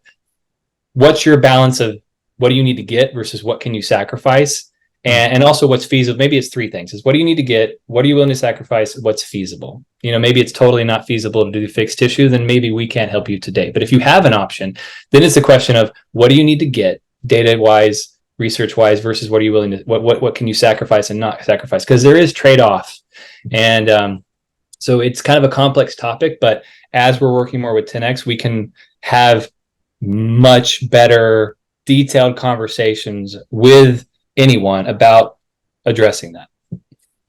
what's your balance of what do you need to get versus what can you sacrifice, and also what's feasible. Maybe it's 3 things: is what do you need to get, what are you willing to sacrifice, what's feasible. Maybe it's totally not feasible to do fixed tissue, then maybe we can't help you today. But if you have an option, then it's a question of what do you need to get data wise, research wise, versus what are you willing to what can you sacrifice and not sacrifice, because there is trade-offs. And so it's kind of a complex topic, but as we're working more with 10x, we can have much better detailed conversations with anyone about addressing that.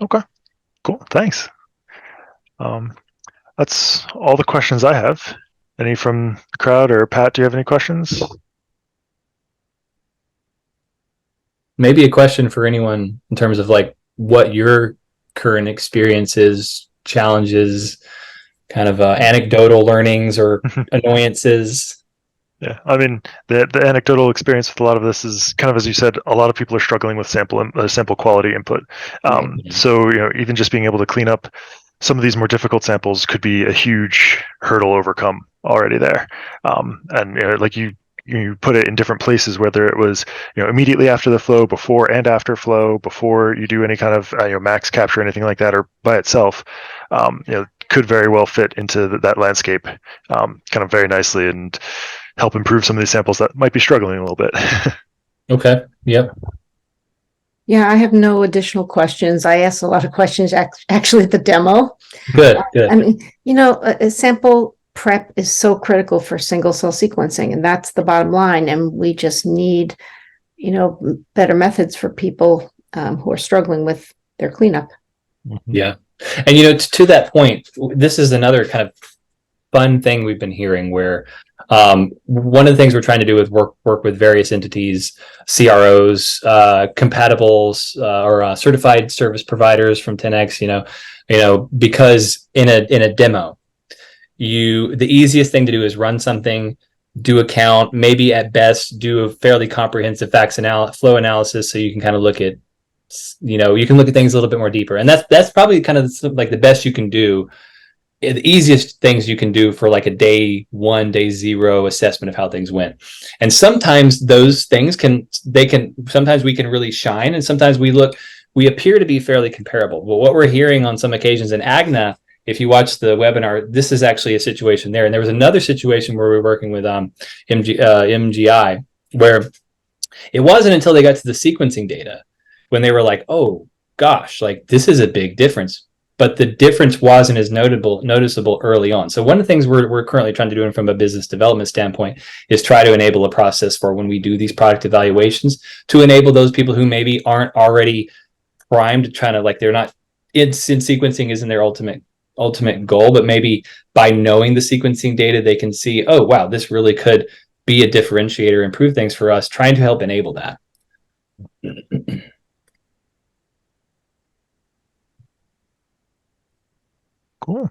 Okay, cool. Thanks. That's all the questions I have. Any from the crowd, or Pat, do you have any questions? Maybe a question for anyone in terms of like what your current experiences, challenges, kind of anecdotal learnings or annoyances. Yeah, the anecdotal experience with a lot of this is kind of, as you said, a lot of people are struggling with sample quality input. So even just being able to clean up some of these more difficult samples could be a huge hurdle overcome already there. And like you put it in different places, whether it was immediately after the flow, before and after flow, before you do any kind of max capture, anything like that, or by itself, could very well fit into that landscape kind of very nicely and help improve some of these samples that might be struggling a little bit. Okay. Yep. Yeah, I have no additional questions. I asked a lot of questions actually at the demo. Good. A sample prep is so critical for single cell sequencing, and that's the bottom line. And we just need, better methods for people who are struggling with their cleanup. Yeah. And, to that point, this is another kind of fun thing we've been hearing where one of the things we're trying to do is work with various entities, CROs, compatibles, or certified service providers from 10X, because in a demo, the easiest thing to do is run something, do a count, maybe at best do a fairly comprehensive flow analysis, so you can kind of look at, you can look at things a little bit more deeper, and that's probably kind of like the best you can do. The easiest things you can do for like a day 1, day 0 assessment of how things went. And sometimes those things sometimes we can really shine, and sometimes we appear to be fairly comparable. But what we're hearing on some occasions in AGNA, if you watch the webinar, this is actually a situation there. And there was another situation where we were working with MGI, where it wasn't until they got to the sequencing data when they were like, oh gosh, like this is a big difference. But the difference wasn't as noticeable early on. So one of the things we're currently trying to do from a business development standpoint is try to enable a process for when we do these product evaluations to enable those people who maybe aren't already primed, trying to like they're not in sequencing isn't their ultimate goal, but maybe by knowing the sequencing data, they can see, oh wow, this really could be a differentiator, improve things for us, trying to help enable that. Cool.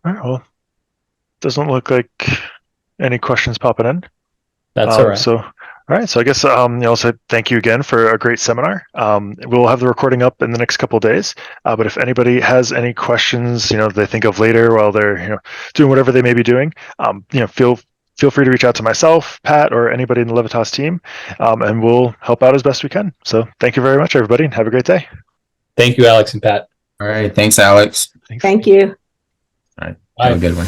All right. Well, doesn't look like any questions popping in. That's all right. So, all right. So I guess also thank you again for a great seminar. We'll have the recording up in the next couple of days. But if anybody has any questions, they think of later while they're doing whatever they may be doing, feel free to reach out to myself, Pat, or anybody in the Levitas team, and we'll help out as best we can. So thank you very much, everybody, and have a great day. Thank you, Alex and Pat. All right. Thanks, Alex. Thanks. Thank you. All right. Bye. Have a good one.